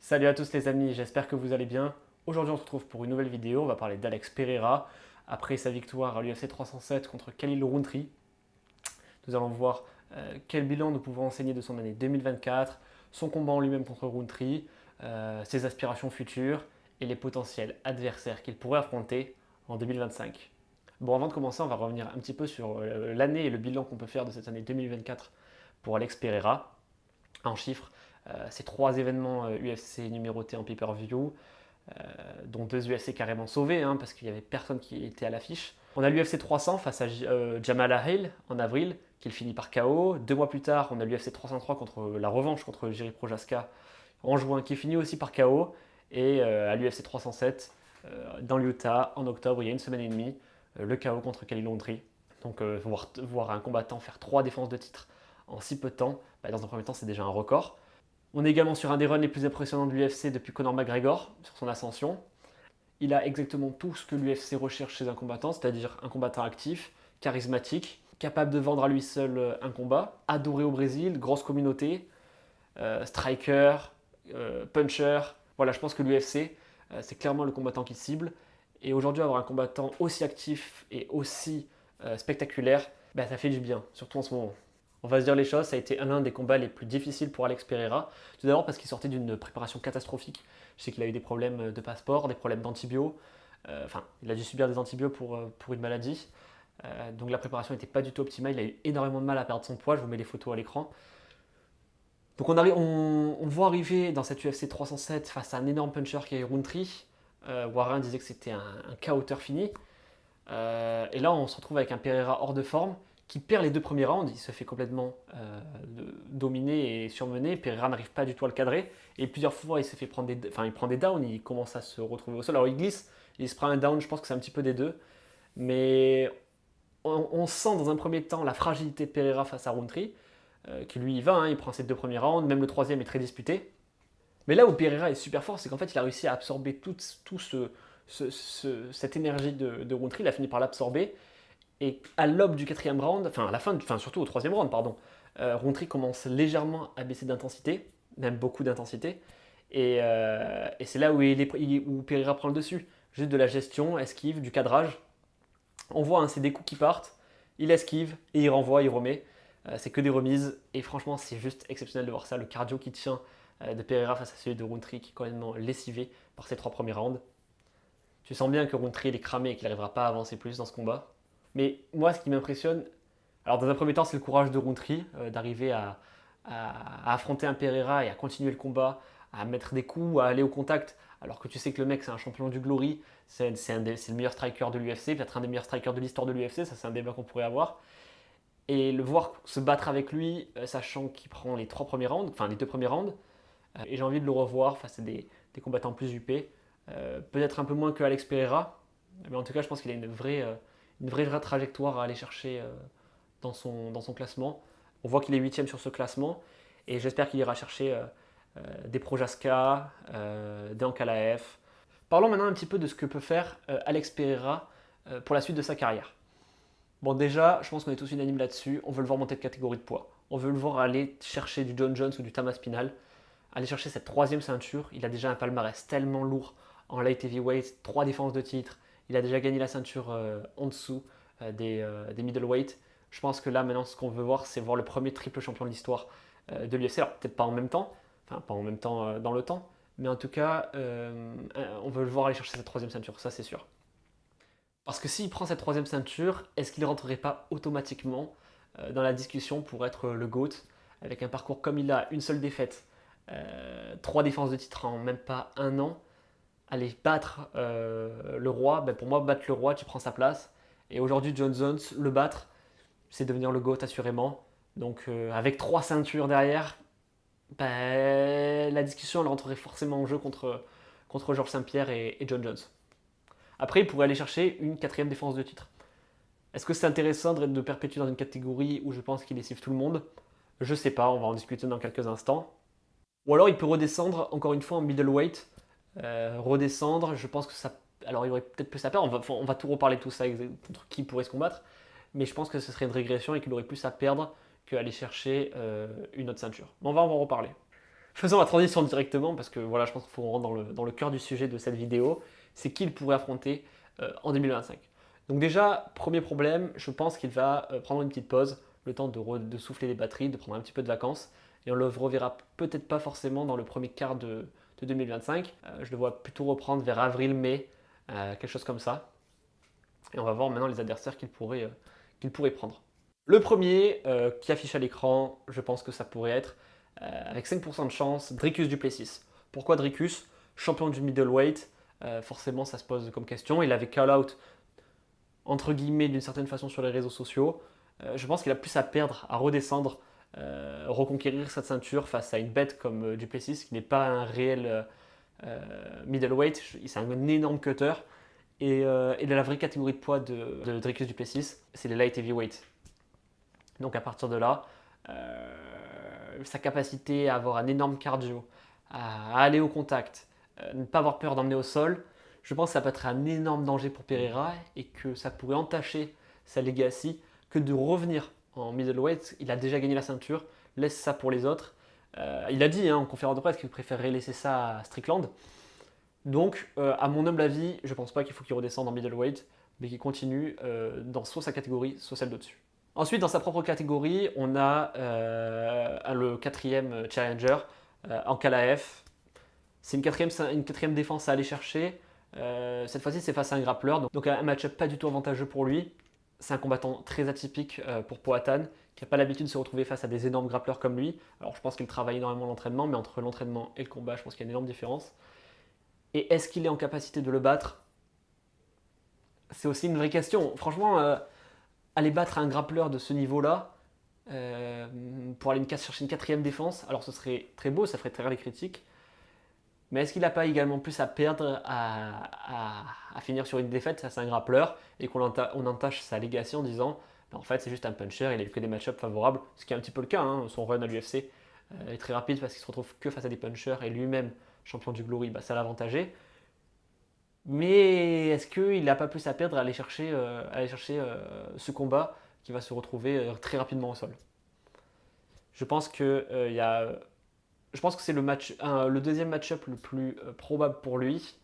Salut à tous les amis, j'espère que vous allez bien. Aujourd'hui on se retrouve pour une nouvelle vidéo, on va parler d'Alex Pereira. Après sa victoire à l'UFC 307 contre Khalil Rountree, nous allons voir quel bilan nous pouvons enseigner de son année 2024, son combat en lui-même contre Rountree, ses aspirations futures et les potentiels adversaires qu'il pourrait affronter en 2025. Bon, avant de commencer, on va revenir un petit peu sur l'année et le bilan qu'on peut faire de cette année 2024 pour Alex Pereira. En chiffres, ces trois événements UFC numérotés en pay-per-view, dont deux UFC carrément sauvés, hein, parce qu'il n'y avait personne qui était à l'affiche. On a l'UFC 300 face à Jamal Hill en avril, qu'il finit par KO. 2 mois plus tard, on a l'UFC 303 contre la revanche contre Jiri Prochazka en juin, qui finit aussi par KO. Et à l'UFC 307, dans l'Utah, en octobre, il y a une semaine et demie, le KO contre Khalil Rountree. Donc voir un combattant faire 3 défenses de titre en si peu de temps, dans un premier temps, c'est déjà un record. On est également sur un des runs les plus impressionnants de l'UFC depuis Conor McGregor, sur son ascension. Il a exactement tout ce que l'UFC recherche chez un combattant, c'est-à-dire un combattant actif, charismatique, capable de vendre à lui seul un combat, adoré au Brésil, grosse communauté, striker, puncher. Voilà, je pense que l'UFC, c'est clairement le combattant qu'il cible. Et aujourd'hui, avoir un combattant aussi actif et aussi spectaculaire, ça fait du bien, surtout en ce moment. On va se dire les choses, ça a été l'un des combats les plus difficiles pour Alex Pereira. Tout d'abord parce qu'il sortait d'une préparation catastrophique. Je sais qu'il a eu des problèmes de passeport, des problèmes d'antibio. Il a dû subir des antibiotiques pour une maladie. Donc la préparation n'était pas du tout optimale. Il a eu énormément de mal à perdre son poids. Je vous mets les photos à l'écran. Donc on voit arriver dans cette UFC 307 face à un énorme puncher qui est Rountree. Warren disait que c'était un KO fini. Et là, on se retrouve avec un Pereira hors de forme qui perd les 2 premiers rounds. Il se fait complètement dominer et surmener. Pereira n'arrive pas du tout à le cadrer. Et plusieurs fois, il se fait prendre il prend des downs. Il commence à se retrouver au sol. Alors, il glisse, il se prend un down. Je pense que c'est un petit peu des deux. Mais on sent dans un premier temps la fragilité de Pereira face à Rountree, qui lui y va. Il prend ses 2 premiers rounds. Même le troisième est très disputé. Mais là où Pereira est super fort, c'est qu'en fait, il a réussi à absorber tout cette énergie de Rountree. Il a fini par l'absorber. Et à l'aube du 4e round, à la fin, surtout au 3e round, pardon, Rountree commence légèrement à baisser d'intensité, même beaucoup d'intensité. Et c'est là où Pereira prend le dessus. Juste de la gestion, esquive, du cadrage. On voit, c'est des coups qui partent, il esquive et il renvoie, il remet. C'est que des remises. Et franchement, c'est juste exceptionnel de voir ça. Le cardio qui tient de Pereira face à celui de Rountree qui est complètement lessivé par ses 3 premiers rounds. Tu sens bien que Rountree est cramé et qu'il n'arrivera pas à avancer plus dans ce combat. Mais moi, ce qui m'impressionne, alors dans un premier temps, c'est le courage de Rountree d'arriver à affronter un Pereira et à continuer le combat, à mettre des coups, à aller au contact, alors que tu sais que le mec, c'est un champion du Glory, c'est le meilleur striker de l'UFC, peut-être un des meilleurs strikers de l'histoire de l'UFC, ça c'est un débat qu'on pourrait avoir. Et le voir se battre avec lui, sachant qu'il prend les 2 premiers rounds, et j'ai envie de le revoir face à des combattants plus huppés, peut-être un peu moins que Alex Pereira, mais en tout cas, je pense qu'il a une vraie trajectoire à aller chercher dans son classement. On voit qu'il est 8e sur ce classement et j'espère qu'il ira chercher des Projaska, des Ankalaev. Parlons maintenant un petit peu de ce que peut faire Alex Pereira pour la suite de sa carrière. Bon, déjà, je pense qu'on est tous unanimes là-dessus. On veut le voir monter de catégorie de poids. On veut le voir aller chercher du John Jones ou du Tamas Pinal, aller chercher cette 3e ceinture. Il a déjà un palmarès tellement lourd en light heavyweight, 3 défenses de titre. Il a déjà gagné la ceinture en dessous des middleweight. Je pense que là, maintenant, ce qu'on veut voir, c'est voir le premier triple champion de l'histoire de l'UFC. Alors, peut-être pas en même temps, dans le temps, mais en tout cas, on veut le voir aller chercher cette 3e ceinture, ça c'est sûr. Parce que s'il prend cette 3e ceinture, est-ce qu'il ne rentrerait pas automatiquement dans la discussion pour être le GOAT, avec un parcours comme il a, une seule défaite, 3 défenses de titre en même pas un an, aller battre le roi, pour moi, battre le roi, tu prends sa place. Et aujourd'hui, John Jones, le battre, c'est devenir le GOAT assurément. Donc avec 3 ceintures derrière, la discussion elle rentrerait forcément en jeu contre Georges Saint-Pierre et John Jones. Après, il pourrait aller chercher une 4e défense de titre. Est-ce que c'est intéressant de perpétuer dans une catégorie où je pense qu'il lessive tout le monde? Je sais pas, on va en discuter dans quelques instants. Ou alors il peut redescendre encore une fois en middleweight. Redescendre, je pense que ça. Alors il aurait peut-être plus à perdre, on va tout reparler de tout ça, contre qui pourrait se combattre. Mais je pense que ce serait une régression et qu'il aurait plus à perdre qu'aller chercher une autre ceinture. Mais on va en reparler. Faisons la transition directement parce que voilà, je pense qu'il faut rentrer dans le cœur du sujet de cette vidéo. C'est qui il pourrait affronter en 2025. Donc déjà, premier problème, je pense qu'il va prendre une petite pause, le temps de souffler les batteries, de prendre un petit peu de vacances. Et on le reverra peut-être pas forcément dans le premier quart de 2025. Je le vois plutôt reprendre vers avril-mai, quelque chose comme ça. Et on va voir maintenant les adversaires qu'il pourrait prendre. Le premier qui affiche à l'écran, je pense que ça pourrait être, avec 5% de chance, Dricus du Plessis. Pourquoi Dricus? Champion du middleweight, forcément ça se pose comme question. Il avait call out entre guillemets d'une certaine façon sur les réseaux sociaux. Je pense qu'il a plus à perdre, à redescendre, reconquérir cette ceinture face à une bête comme Duplessis qui n'est pas un réel middleweight. C'est un énorme cutter. Et la vraie catégorie de poids de Dricus Duplessis, c'est les light heavyweight. Donc à partir de là, sa capacité à avoir un énorme cardio, à aller au contact, ne pas avoir peur d'emmener au sol, je pense que ça peut être un énorme danger pour Pereira et que ça pourrait entacher sa legacy que de revenir en middleweight. Il a déjà gagné la ceinture, laisse ça pour les autres. Il a dit en conférence de presse qu'il préférerait laisser ça à Strickland. Donc, à mon humble avis, je ne pense pas qu'il faut qu'il redescende en middleweight, mais qu'il continue dans soit sa catégorie, soit celle d'au-dessus. Ensuite, dans sa propre catégorie, on a le quatrième challenger, Ankalaev. C'est une quatrième défense à aller chercher. Cette fois-ci, c'est face à un grappleur, donc un match-up pas du tout avantageux pour lui. C'est un combattant très atypique pour Poatan, qui n'a pas l'habitude de se retrouver face à des énormes grappleurs comme lui. Alors, je pense qu'il travaille énormément l'entraînement, mais entre l'entraînement et le combat, je pense qu'il y a une énorme différence. Et est-ce qu'il est en capacité de le battre? C'est aussi une vraie question. Franchement, aller battre un grappleur de ce niveau-là, pour aller chercher une quatrième défense, alors ce serait très beau, ça ferait très rare les critiques. Mais est-ce qu'il n'a pas également plus à perdre à finir sur une défaite face à un grappleur et qu'on entache sa legacy en disant en fait c'est juste un puncher, il n'a eu que des match-ups favorables, ce qui est un petit peu le cas, son run à l'UFC est très rapide parce qu'il se retrouve que face à des punchers et lui-même champion du Glory, ça l'a avantagé. Mais est-ce qu'il n'a pas plus à perdre à aller chercher ce combat qui va se retrouver très rapidement au sol? Je pense que c'est le deuxième match-up le plus probable pour lui.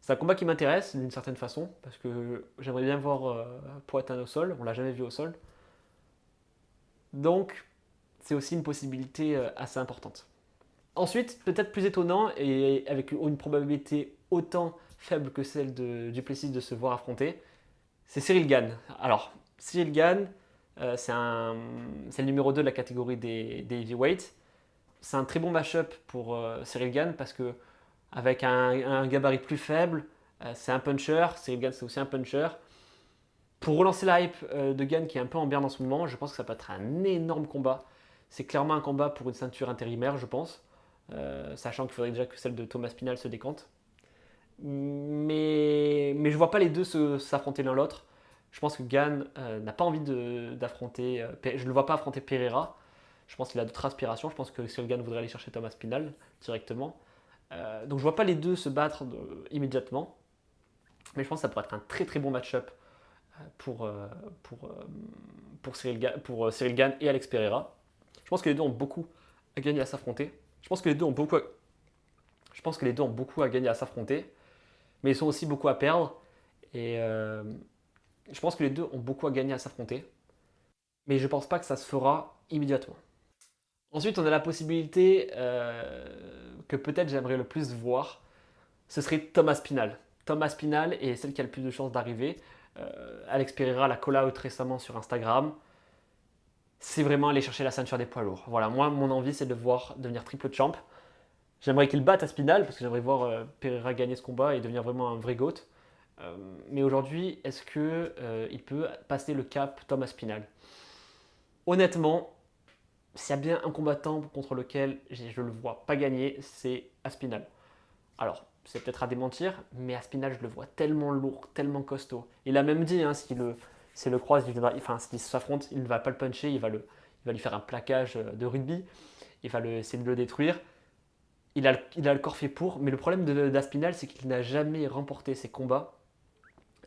C'est un combat qui m'intéresse d'une certaine façon parce que j'aimerais bien voir Poatan au sol. On l'a jamais vu au sol, donc c'est aussi une possibilité assez importante. Ensuite, peut-être plus étonnant et avec une probabilité autant faible que celle de Duplessis de se voir affronter, c'est Cyril Gane. Alors, Cyril Gane, c'est le numéro 2 de la catégorie des heavyweights. C'est un très bon match-up pour Cyril Gane parce que avec un gabarit plus faible, c'est un puncher. Cyril Gane, c'est aussi un puncher. Pour relancer la hype de Gane qui est un peu en berne en ce moment, je pense que ça peut être un énorme combat. C'est clairement un combat pour une ceinture intérimaire, je pense. Sachant qu'il faudrait déjà que celle de Thomas Pinal se décante. Mais je vois pas les deux s'affronter l'un l'autre. Je pense que Gane n'a pas envie d'affronter. Je ne le vois pas affronter Pereira. Je pense qu'il a d'autres aspirations. Je pense que Cyril Gane voudrait aller chercher Thomas Pinal directement. Donc je vois pas les deux se battre immédiatement. Mais je pense que ça pourrait être un très très bon match-up pour Cyril Gane et Alex Pereira. Je pense que les deux ont beaucoup à gagner à s'affronter. Je pense que les deux ont beaucoup à gagner à s'affronter, mais ils sont aussi beaucoup à perdre. Et je pense que les deux ont beaucoup à gagner à s'affronter, mais je ne pense pas que ça se fera immédiatement. Ensuite, on a la possibilité que peut-être j'aimerais le plus voir, ce serait Thomas Pinal. Thomas Pinal est celle qui a le plus de chances d'arriver. Alex Pereira l'a call out récemment sur Instagram. C'est vraiment aller chercher la ceinture des poids lourds. Voilà, moi, mon envie, c'est de le voir devenir triple champ. J'aimerais qu'il batte Aspinal parce que j'aimerais voir Pereira gagner ce combat et devenir vraiment un vrai GOAT. Mais aujourd'hui, est-ce qu'il peut passer le cap Thomas Aspinal? Honnêtement, s'il y a bien un combattant contre lequel je ne le vois pas gagner, c'est Aspinal. Alors, c'est peut-être à démentir, mais Aspinal, je le vois tellement lourd, tellement costaud. Il a même dit, s'il le croise, s'il s'affronte, il ne va pas le puncher, il va lui faire un plaquage de rugby, il va essayer de le détruire. Il a le corps fait pour, mais le problème d'Aspinal, c'est qu'il n'a jamais remporté ses combats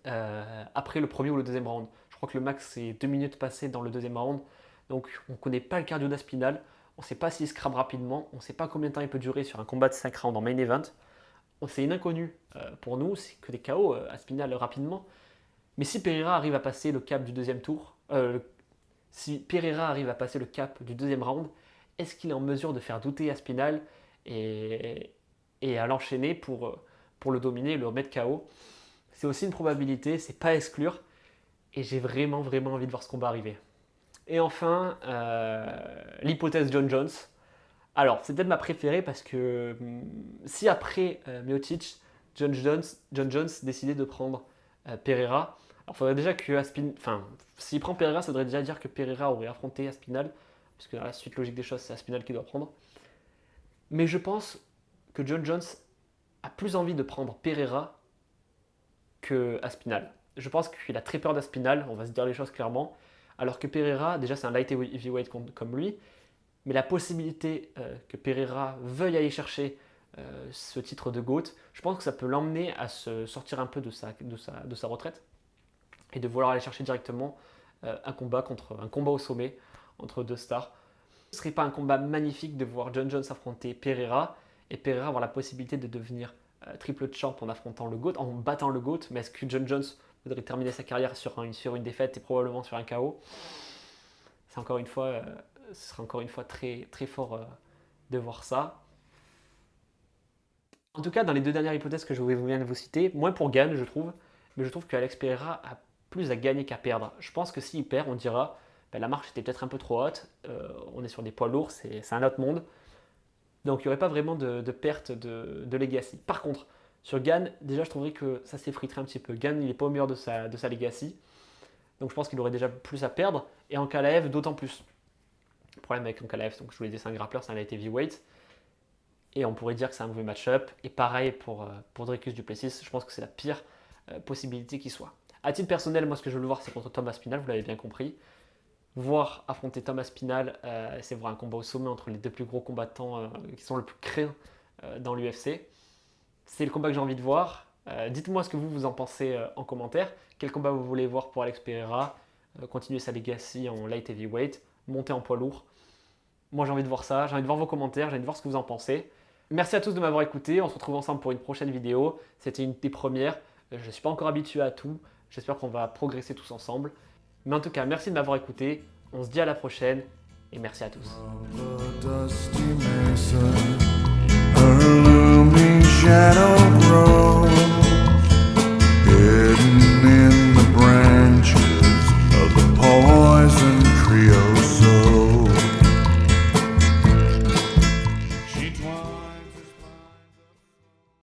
après le premier ou le deuxième round. Je crois que le max, c'est 2 minutes passées dans le deuxième round. Donc, on ne connaît pas le cardio d'Aspinal. On ne sait pas s'il scrap rapidement, on ne sait pas combien de temps il peut durer sur un combat de 5 rounds en main event. C'est une inconnue pour nous, c'est que des KO Aspinall rapidement. Mais si Pereira arrive à passer le cap du deuxième tour, si Pereira arrive à passer le cap du deuxième round, est-ce qu'il est en mesure de faire douter Aspinall et à l'enchaîner pour le dominer, le remettre KO? C'est aussi une probabilité, c'est pas à exclure. Et j'ai vraiment envie de voir ce combat arriver. Et enfin, l'hypothèse John Jones. Alors, c'est peut-être ma préférée parce que si après Miocic, John Jones décidait de prendre Pereira, alors il faudrait déjà que s'il prend Pereira, ça voudrait déjà dire que Pereira aurait affronté Aspinall, puisque dans la suite logique des choses, c'est Aspinall qui doit prendre. Mais je pense que John Jones a plus envie de prendre Pereira que Aspinall. Je pense qu'il a très peur d'Aspinall, on va se dire les choses clairement, alors que Pereira, déjà c'est un light heavyweight comme lui, mais la possibilité que Pereira veuille aller chercher ce titre de GOAT, je pense que ça peut l'emmener à se sortir un peu de sa retraite et de vouloir aller chercher directement un combat au sommet entre deux stars. Ce ne serait pas un combat magnifique de voir John Jones affronter Pereira et Pereira avoir la possibilité de devenir triple champ en affrontant le GOAT, en battant le GOAT, mais est-ce que John Jones voudrait terminer sa carrière sur une défaite et probablement sur un KO? C'est encore une fois, ce serait encore une fois très, très fort de voir ça. En tout cas, dans les deux dernières hypothèses que je viens de vous citer, moins pour Gane, je trouve, mais je trouve qu'Alex Pereira a plus à gagner qu'à perdre. Je pense que s'il perd, on dira la marche était peut-être un peu trop haute, on est sur des poids lourds, c'est un autre monde. Donc il n'y aurait pas vraiment de perte de legacy. Par contre, sur Gane, déjà je trouverais que ça s'effriterait un petit peu. Gane, il n'est pas au meilleur de sa legacy. Donc je pense qu'il aurait déjà plus à perdre. Et Ankalaev, d'autant plus. Le problème avec Ankalaev, donc je vous l'ai dit, c'est un grappleur, c'est un light heavyweight. Et on pourrait dire que c'est un mauvais match-up. Et pareil pour Dricus du Plessis, je pense que c'est la pire possibilité qui soit. À titre personnel, moi ce que je veux voir, c'est contre Tom Aspinall, vous l'avez bien compris. Voir affronter Tom Aspinall, c'est voir un combat au sommet entre les deux plus gros combattants qui sont le plus craints dans l'UFC. C'est le combat que j'ai envie de voir. Dites-moi ce que vous en pensez en commentaire. Quel combat vous voulez voir pour Alex Pereira, continuer sa legacy en light heavyweight, monter en poids lourd. Moi j'ai envie de voir ça, j'ai envie de voir vos commentaires, j'ai envie de voir ce que vous en pensez. Merci à tous de m'avoir écouté, on se retrouve ensemble pour une prochaine vidéo. C'était une des premières, je ne suis pas encore habitué à tout, j'espère qu'on va progresser tous ensemble. Mais en tout cas, merci de m'avoir écouté, on se dit à la prochaine et merci à tous. Shadow